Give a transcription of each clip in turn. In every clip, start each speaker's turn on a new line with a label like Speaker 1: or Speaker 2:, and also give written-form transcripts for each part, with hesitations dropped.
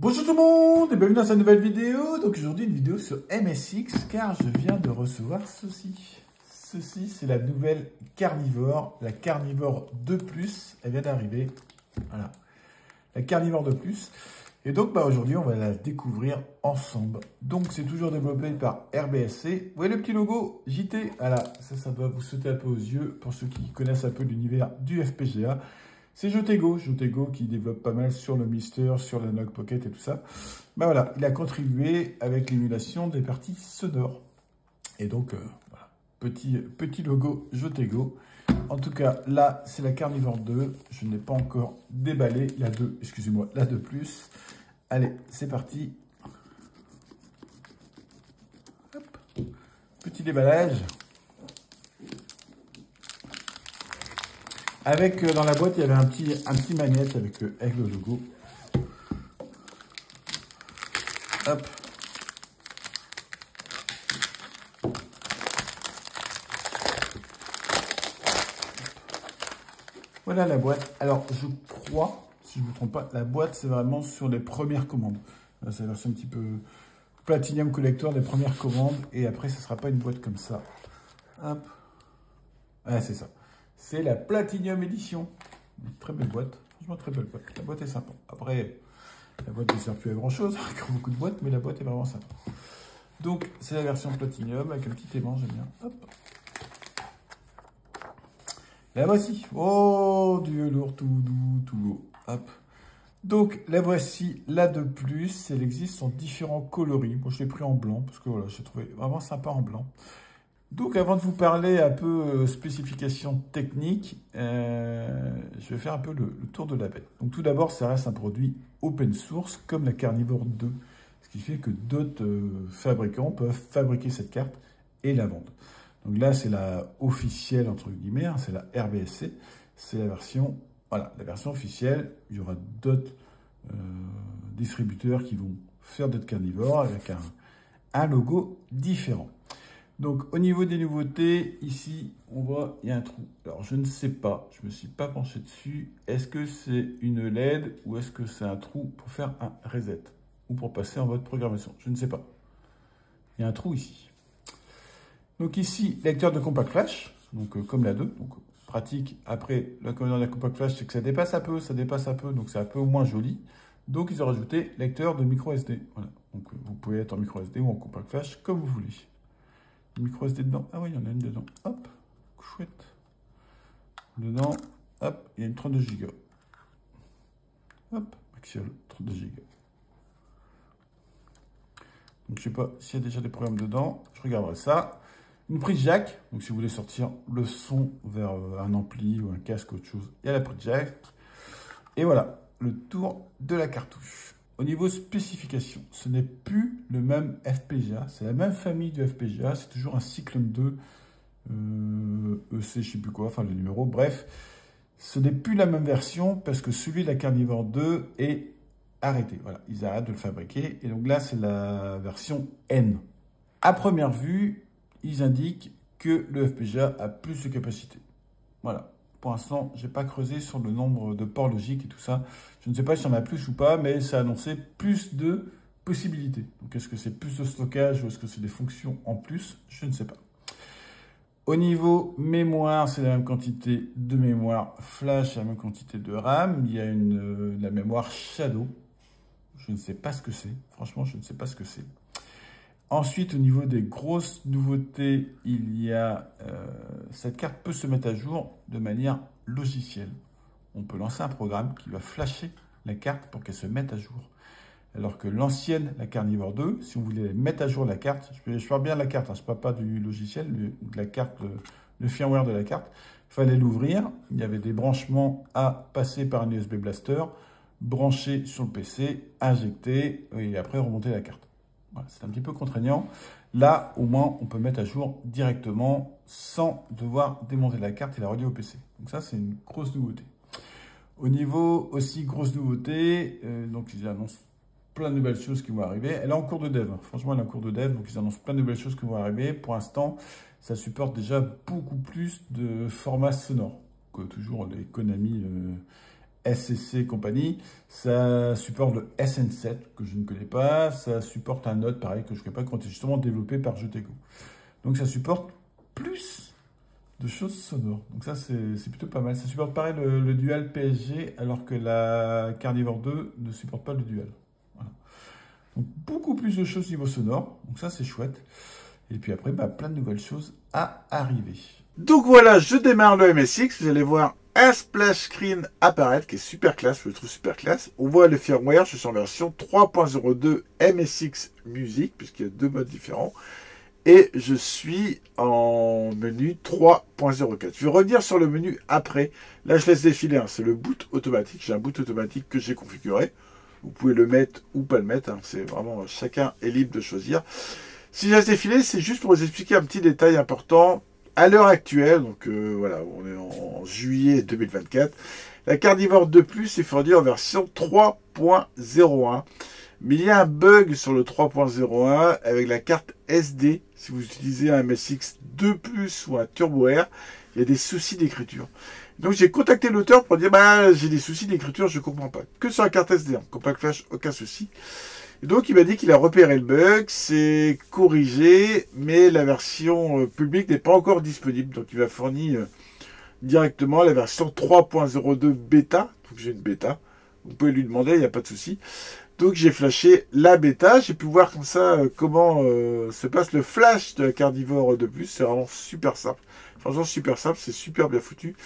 Speaker 1: Bonjour tout le monde et bienvenue dans cette nouvelle vidéo. Donc aujourd'hui une vidéo sur MSX car je viens de recevoir ceci. Ceci c'est la nouvelle Carnivore, la Carnivore 2+, elle vient d'arriver. Voilà, la Carnivore 2+. Et donc aujourd'hui on va la découvrir ensemble. Donc c'est toujours développé par RBSC. Vous voyez le petit logo JT, voilà, ça doit vous sauter un peu aux yeux pour ceux qui connaissent un peu l'univers du FPGA. C'est Jotego qui développe pas mal sur le Mister, sur le Nog Pocket et tout ça. Ben voilà, il a contribué avec l'émulation des parties sonores. Et donc, voilà, petit logo Jotego. En tout cas, là, c'est la Carnivore 2. Je n'ai pas encore déballé la 2, excusez-moi, la 2+. Allez, c'est parti. Hop. Petit déballage. Avec, dans la boîte, il y avait un petit magnète avec le logo. Hop. Voilà la boîte. Alors, je crois, si je ne me trompe pas, la boîte, c'est vraiment sur les premières commandes. C'est la version un petit peu Platinum Collector des premières commandes. Et après, ce ne sera pas une boîte comme ça. Hop. Ah, c'est ça. C'est la Platinum Edition. Une très belle boîte. Franchement, très belle boîte. La boîte est sympa. Après, la boîte ne sert plus à grand chose, comme beaucoup de boîtes, mais la boîte est vraiment sympa. Donc, c'est la version Platinum avec un petit aimant, j'aime bien. Hop. La voici. Oh, Dieu lourd, tout doux, tout beau. Hop. Donc, la voici, la 2+. Elle existe en différents coloris. Bon, je l'ai pris en blanc, parce que voilà, j'ai trouvé vraiment sympa en blanc. Donc, avant de vous parler un peu spécifications techniques, je vais faire un peu le tour de la bête. Donc, tout d'abord, ça reste un produit open source, comme la Carnivore 2. Ce qui fait que d'autres fabricants peuvent fabriquer cette carte et la vendre. Donc là, c'est la officielle, entre guillemets, hein, c'est la RBSC. C'est la version, voilà, la version officielle. Il y aura d'autres distributeurs qui vont faire d'autres carnivores avec un logo différent. Donc, au niveau des nouveautés, ici, on voit, il y a un trou. Alors, je ne sais pas, je ne me suis pas penché dessus. Est-ce que c'est une LED ou est-ce que c'est un trou pour faire un reset ou pour passer en mode programmation? Je ne sais pas. Il y a un trou ici. Donc ici, lecteur de compact flash, donc comme la 2. Donc, pratique. Après, l'inconvénient de la compact flash, c'est que ça dépasse un peu, donc c'est un peu moins joli. Donc, ils ont rajouté lecteur de micro SD. Voilà. Donc, vous pouvez être en micro SD ou en compact flash, comme vous voulez. Micro SD dedans. Ah oui, il y en a une dedans. Hop, chouette. Dedans, hop, il y a une 32 Go. Hop, Axial, 32 Go. Donc, je sais pas s'il y a déjà des programmes dedans. Je regarderai ça. Une prise jack. Donc, si vous voulez sortir le son vers un ampli ou un casque, autre chose, il y a la prise jack. Et voilà, le tour de la cartouche. Au niveau spécification, ce n'est plus le même FPGA. C'est la même famille de FPGA. C'est toujours un Cyclone 2, EC, je ne sais plus quoi, enfin le numéro. Bref, ce n'est plus la même version parce que celui de la Carnivore 2 est arrêté. Voilà, ils arrêtent de le fabriquer. Et donc là, c'est la version N. À première vue, ils indiquent que le FPGA a plus de capacité. Voilà. Pour l'instant, je n'ai pas creusé sur le nombre de ports logiques et tout ça. Je ne sais pas si y en a plus ou pas, mais ça annonçait plus de possibilités. Donc, est-ce que c'est plus de stockage ou est-ce que c'est des fonctions en plus? Je ne sais pas. Au niveau mémoire, c'est la même quantité de mémoire flash, la même quantité de RAM. Il y a la mémoire Shadow. Je ne sais pas ce que c'est. Franchement, je ne sais pas ce que c'est. Ensuite, au niveau des grosses nouveautés, il y a cette carte peut se mettre à jour de manière logicielle. On peut lancer un programme qui va flasher la carte pour qu'elle se mette à jour. Alors que l'ancienne, la Carnivore 2, si on voulait mettre à jour la carte, je parle bien de la carte, hein, je ne parle pas du logiciel, de la carte, le firmware de la carte, il fallait l'ouvrir, il y avait des branchements à passer par un USB Blaster, brancher sur le PC, injecter et après remonter la carte. Voilà, c'est un petit peu contraignant. Là, au moins, on peut mettre à jour directement sans devoir démonter la carte et la relier au PC. Donc ça, c'est une grosse nouveauté. Au niveau aussi grosse nouveauté, donc ils annoncent plein de nouvelles choses qui vont arriver. Elle est en cours de dev. Franchement, elle est en cours de dev, donc ils annoncent plein de nouvelles choses qui vont arriver. Pour l'instant, ça supporte déjà beaucoup plus de formats sonores que toujours les Konami SCC et compagnie. Ça supporte le SN7 que je ne connais pas. Ça supporte un autre pareil que je ne connais pas, qui est justement développé par Jotego. Donc ça supporte plus de choses sonores. Donc ça c'est plutôt pas mal. Ça supporte pareil le Dual PSG alors que la Carnivore 2 ne supporte pas le Dual. Voilà. Donc beaucoup plus de choses niveau sonore. Donc ça c'est chouette. Et puis après, plein de nouvelles choses à arriver. Donc voilà, je démarre le MSX. Vous allez voir un splash screen apparaître qui est super classe. Je le trouve super classe. On voit le firmware. Je suis en version 3.02 MSX Music puisqu'il y a deux modes différents. Et je suis en menu 3.04. Je vais revenir sur le menu après. Là, je laisse défiler. Hein. C'est le boot automatique. J'ai un boot automatique que j'ai configuré. Vous pouvez le mettre ou pas le mettre. Hein. C'est vraiment, chacun est libre de choisir. Si je laisse défiler, c'est juste pour vous expliquer un petit détail important. À l'heure actuelle, donc voilà, on est en juillet 2024, la Carnivore 2 Plus est fournie en version 3.01. Mais il y a un bug sur le 3.01 avec la carte SD. Si vous utilisez un MSX 2 Plus ou un Turbo Air, il y a des soucis d'écriture. Donc j'ai contacté l'auteur pour dire j'ai des soucis d'écriture, je ne comprends pas. Que sur la carte SD, hein. Compact Flash, aucun souci. Et donc il m'a dit qu'il a repéré le bug, c'est corrigé, mais la version publique n'est pas encore disponible. Donc il m'a fourni directement la version 3.02 bêta. Donc j'ai une bêta. Vous pouvez lui demander, il n'y a pas de souci. Donc j'ai flashé la bêta. J'ai pu voir comme ça comment se passe le flash de la Carnivore 2 Plus. C'est vraiment super simple. Franchement super simple, c'est super bien foutu.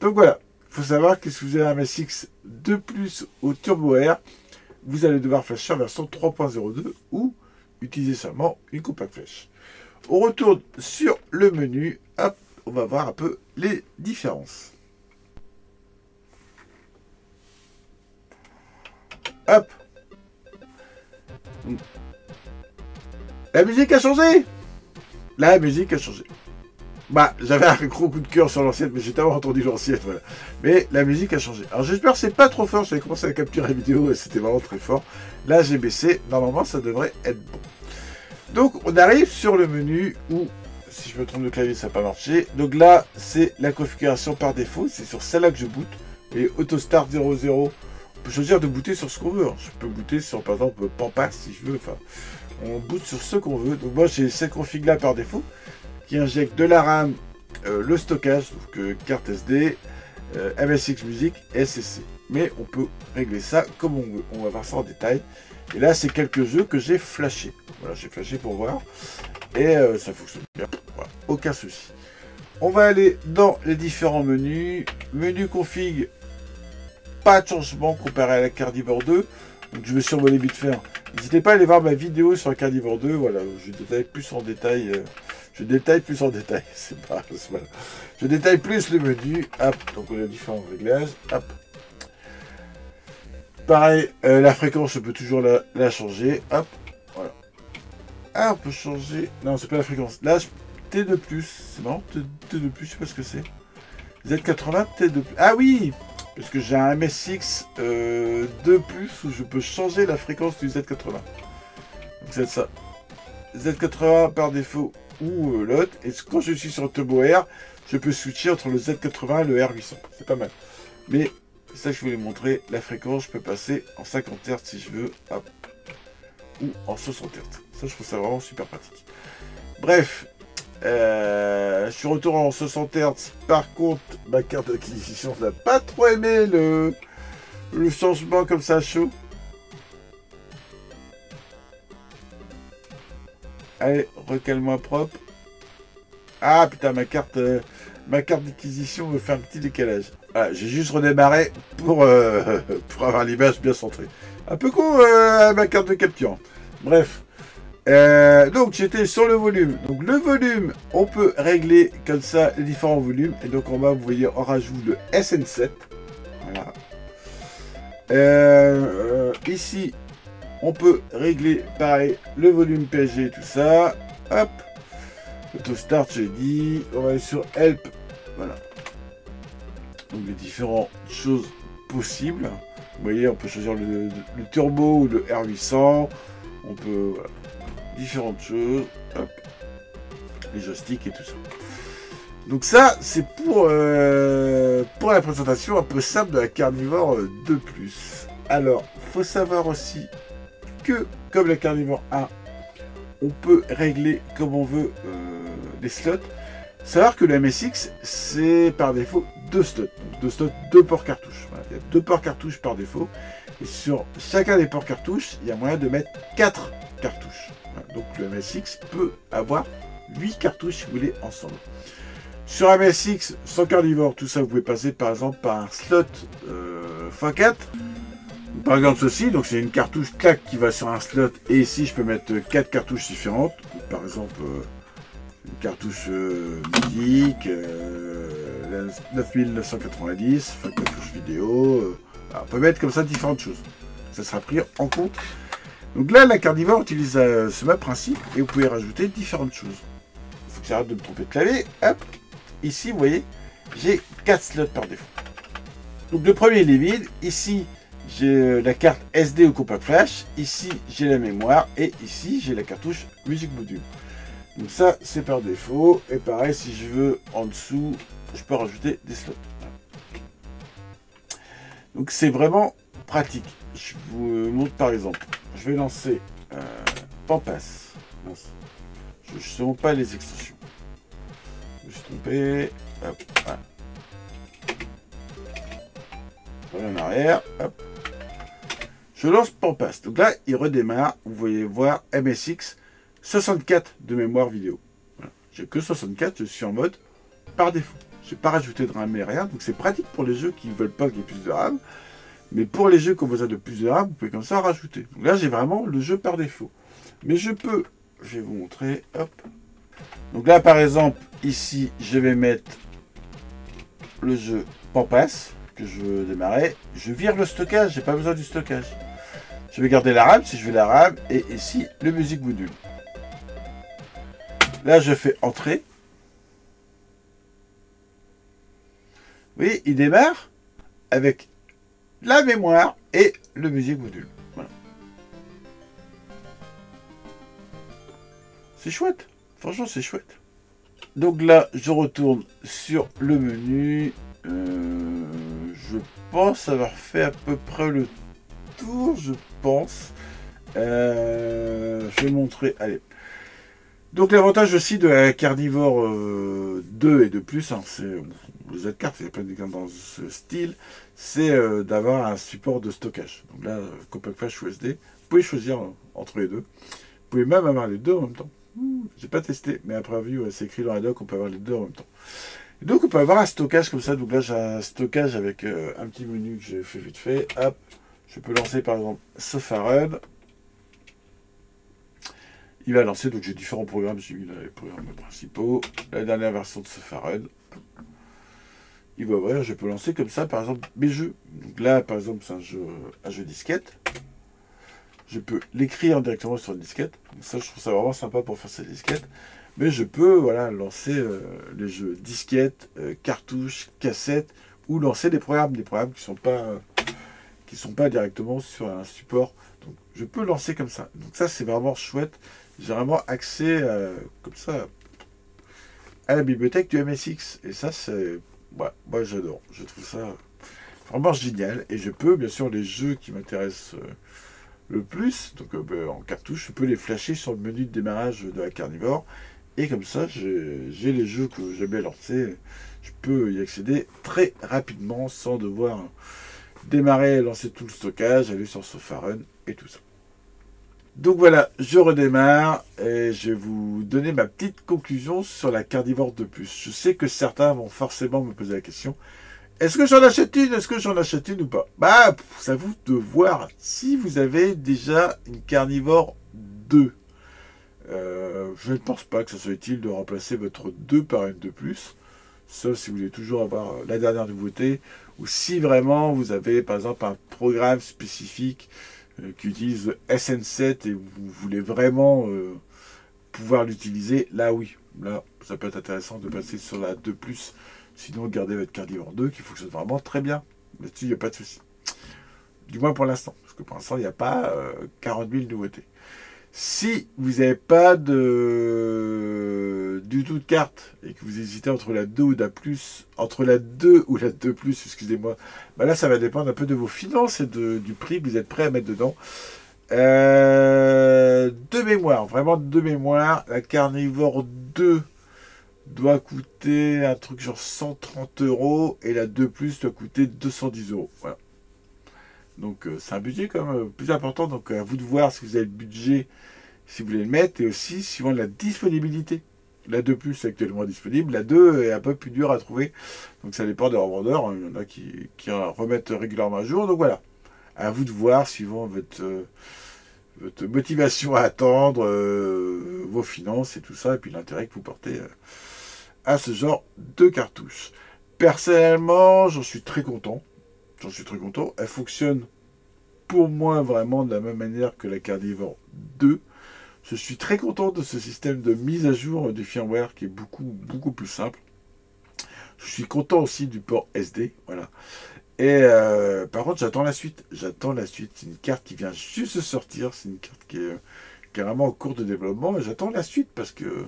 Speaker 1: Donc voilà, il faut savoir que si vous avez un MSX 2 Plus au Turbo Air, vous allez devoir flasher en version 3.02 ou utiliser seulement une Compact Flash. On retourne sur le menu. Hop, on va voir un peu les différences. Hop. La musique a changé. La musique a changé. J'avais un gros coup de cœur sur l'ancienne, mais j'ai tellement entendu l'ancienne, voilà. Mais la musique a changé. Alors j'espère que c'est pas trop fort, j'avais commencé à capturer la vidéo et c'était vraiment très fort. Là j'ai baissé, normalement ça devrait être bon. Donc on arrive sur le menu où, si je me trompe de clavier ça n'a pas marché. Donc là c'est la configuration par défaut, c'est sur celle-là que je boot. Et AutoStart 00, on peut choisir de booter sur ce qu'on veut. Je peux booter sur par exemple Pampas si je veux, enfin on boot sur ce qu'on veut. Donc moi j'ai cette config là par défaut, qui injecte de la RAM, le stockage, donc carte SD, MSX Music et SCC. Mais on peut régler ça comme on veut. On va voir ça en détail. Et là, c'est quelques jeux que j'ai flashés. Voilà, j'ai flashé pour voir. Et ça fonctionne bien. Voilà, aucun souci. On va aller dans les différents menus. Menu config, pas de changement comparé à la Carnivore 2. Donc je vais survoler vite fait. N'hésitez pas à aller voir ma vidéo sur la Carnivore 2. Voilà, je détaille plus en détail. Je détaille plus en détail. C'est pas. Voilà. Je détaille plus le menu. Hop, donc on a différents réglages. Hop. Pareil, la fréquence, je peux toujours la changer. Hop, voilà. Ah, on peut changer. Non, c'est pas la fréquence. Là, T2+. C'est marrant, T2+, je sais pas ce que c'est. Z80, T2+. Ah oui, parce que j'ai un MSX 2+, où je peux changer la fréquence du Z80. Donc c'est ça. Z80 par défaut ou l'autre. Et quand je suis sur le Turbo Air, je peux switcher entre le Z80 et le R800. C'est pas mal. Mais c'est ça que je voulais montrer. La fréquence, je peux passer en 50 Hz si je veux. Hop. Ou en 60 Hz. Ça, je trouve ça vraiment super pratique. Bref. Je suis retourné en 60 Hz. Par contre, ma carte d'acquisition n'a pas trop aimé le changement comme ça chaud. Allez, recale-moi propre. Ah putain, ma carte d'acquisition me fait un petit décalage. Voilà, j'ai juste redémarré pour avoir l'image bien centrée. Un peu con ma carte de capture. Bref. Donc j'étais sur le volume. Donc le volume, on peut régler comme ça les différents volumes. Et donc en bas, vous voyez, on rajoute le SN7. Voilà. Ici, on peut régler pareil le volume PSG et tout ça. Hop. Auto-start, j'ai dit. On va aller sur Help. Voilà. Donc les différentes choses possibles. Vous voyez, on peut choisir le turbo ou le R800. On peut... Voilà. Différentes choses. Hop. Les joysticks et tout ça. Donc ça, c'est pour
Speaker 2: retour à la présentation un peu simple de la Carnivore 2+. Alors, faut savoir aussi que, comme la Carnivore 1, on peut régler comme on veut les slots. Savoir que le MSX, c'est par défaut 2 slots. Donc 2 slots, 2 ports cartouches. Voilà, il y a 2 ports cartouches par défaut. Et sur chacun des ports cartouches, il y a moyen de mettre 4 cartouches. Voilà, donc le MSX peut avoir 8 cartouches si vous voulez ensemble. Sur un MSX, sans Carnivore, tout ça, vous pouvez passer par exemple par un slot x4. Par exemple ceci, donc c'est une cartouche clac qui va sur un slot. Et ici, je peux mettre 4 cartouches différentes. Par exemple, une cartouche musique, la 9990, enfin cartouche vidéo. Alors, on peut mettre comme ça différentes choses. Ça sera pris en compte. Donc là, la Carnivore utilise ce même principe et vous pouvez rajouter différentes choses. Il faut que j'arrête de me tromper de clavier. Hop. Ici, vous voyez, j'ai 4 slots par défaut. Donc le premier, il est vide. Ici, j'ai la carte SD ou compact flash. Ici, j'ai la mémoire. Et ici, j'ai la cartouche Music Module. Donc ça, c'est par défaut. Et pareil, si je veux, en dessous, je peux rajouter des slots. Donc c'est vraiment pratique. Je vous montre par exemple. Je vais lancer Pampas. Je ne sais pas les extensions. Je me suis trompé. Hop, voilà. Je reviens en arrière. Hop. Je lance Pampas. Donc là, il redémarre. Vous voyez voir MSX 64 de mémoire vidéo. Voilà. J'ai que 64. Je suis en mode par défaut. Je n'ai pas rajouté de RAM et rien. Donc c'est pratique pour les jeux qui ne veulent pas qu'il y ait plus de RAM. Mais pour les jeux qui ont besoin de plus de RAM, vous pouvez comme ça rajouter. Donc là, j'ai vraiment le jeu par défaut. Mais je peux. Je vais vous montrer. Hop. Donc là, par exemple, ici, je vais mettre le jeu Pampas que je veux démarrer. Je vire le stockage, j'ai pas besoin du stockage. Je vais garder la RAM si je veux la RAM. Et ici, le Music Module. Là, je fais entrer. Vous voyez, il démarre avec la mémoire et le Music Module. Voilà. C'est chouette. Franchement, c'est chouette. Donc là, je retourne sur le menu. Je pense avoir fait à peu près le tour, je pense. Je vais montrer. Allez. Donc l'avantage aussi de la Carnivore 2 et de plus, hein, c'est les autres cartes, il y a plein d'exemples dans ce style, c'est d'avoir un support de stockage. Donc là, compact flash ou SD, vous pouvez choisir entre les deux. Vous pouvez même avoir les deux en même temps. J'ai pas testé, mais après vue, c'est écrit dans la doc, on peut avoir les deux en même temps. Et donc on peut avoir un stockage comme ça. Donc là, j'ai un stockage avec un petit menu que j'ai fait vite fait. Hop, je peux lancer par exemple Sofarun. Il va lancer, donc j'ai différents programmes, j'ai mis les programmes principaux, la dernière version de Sofarun. Il va ouvrir, je peux lancer comme ça, par exemple, mes jeux. Donc là, par exemple, c'est un jeu disquette. Je peux l'écrire directement sur une disquette. Donc ça, je trouve ça vraiment sympa pour faire ces disquettes. Mais je peux, voilà, lancer les jeux disquettes, cartouches, cassettes, ou lancer des programmes qui sont pas directement sur un support. Donc je peux lancer comme ça. Donc ça, c'est vraiment chouette. J'ai vraiment accès comme ça à la bibliothèque du MSX. Et ça, c'est... Ouais, moi, j'adore. Je trouve ça vraiment génial. Et je peux, bien sûr, les jeux qui m'intéressent le plus, donc en cartouche, je peux les flasher sur le menu de démarrage de la Carnivore. Et comme ça, j'ai les jeux que j'aime bien lancer. Je peux y accéder très rapidement sans devoir démarrer, lancer tout le stockage, aller sur Sofarun et tout ça. Donc voilà, je redémarre et je vais vous donner ma petite conclusion sur la Carnivore 2+. Je sais que certains vont forcément me poser la question, est-ce que j'en achète une? Est-ce que j'en achète une ou pas? Bah, c'est à vous de voir si vous avez déjà une Carnivore 2. Je ne pense pas que ce soit utile de remplacer votre 2 par une 2+, sauf si vous voulez toujours avoir la dernière nouveauté, ou si vraiment vous avez par exemple un programme spécifique qui utilise SN7 et vous voulez vraiment pouvoir l'utiliser, là oui, là ça peut être intéressant de passer sur la 2+, sinon gardez votre Carnivore 2 qui fonctionne vraiment très bien. Là-dessus, il n'y a pas de souci. Du moins pour l'instant, parce que pour l'instant, il n'y a pas 40 000 nouveautés. Si vous n'avez pas du tout de carte et que vous hésitez entre la 2 ou la plus, entre la 2 ou la 2 plus, excusez-moi, bah là ça va dépendre un peu de vos finances et du prix que vous êtes prêt à mettre dedans. De mémoire, vraiment de mémoire, la Carnivore 2 doit coûter un truc genre 130 € et la 2 plus doit coûter 210 €. Voilà. Donc c'est un budget quand même plus important. Donc à vous de voir si vous avez le budget, si vous voulez le mettre, et aussi suivant la disponibilité. La 2 plus est actuellement disponible, la 2 est un peu plus dure à trouver. Donc ça dépend des revendeurs. Il y en a qui remettent régulièrement à jour. Donc voilà. À vous de voir suivant votre motivation à attendre, vos finances et tout ça, et puis l'intérêt que vous portez à ce genre de cartouche. Personnellement, j'en suis très content. J'en suis très content. Elle fonctionne pour moi vraiment de la même manière que la Carnivore 2. Je suis très content de ce système de mise à jour du firmware qui est beaucoup plus simple. Je suis content aussi du port SD. Voilà. Et par contre, j'attends la suite. J'attends la suite. C'est une carte qui vient juste de sortir. C'est une carte qui est vraiment en cours de développement. Et j'attends la suite parce que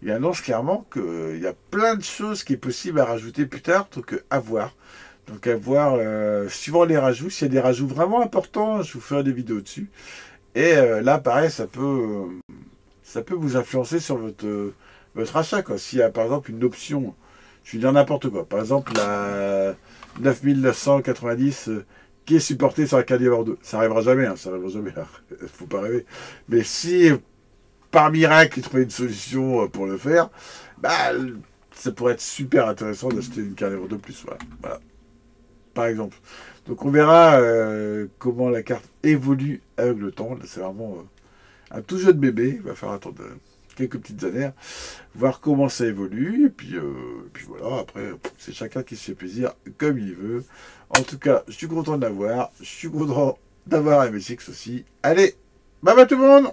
Speaker 2: il annonce clairement qu'il y a plein de choses qui est possible à rajouter plus tard, donc à voir. Donc à voir, suivant les rajouts, s'il y a des rajouts vraiment importants, je vous ferai des vidéos dessus. Et là, pareil, ça peut vous influencer sur votre achat, quoi. S'il y a par exemple une option, je vais dire n'importe quoi, par exemple la 9990 qui est supportée sur la Carnivore 2. Ça arrivera jamais, hein, ça arrivera jamais. Faut pas rêver. Mais si par miracle, ils trouvaient une solution pour le faire, bah, ça pourrait être super intéressant d'acheter une Carnivore de plus. Voilà. Par exemple. Donc on verra comment la carte évolue avec le temps. Là, c'est vraiment un tout jeune bébé. Il va falloir attendre quelques petites années, voir comment ça évolue. Et puis voilà, après, c'est chacun qui se fait plaisir comme il veut. En tout cas, je suis content de l'avoir. Je suis content d'avoir MSX aussi. Allez, bye bye tout le monde!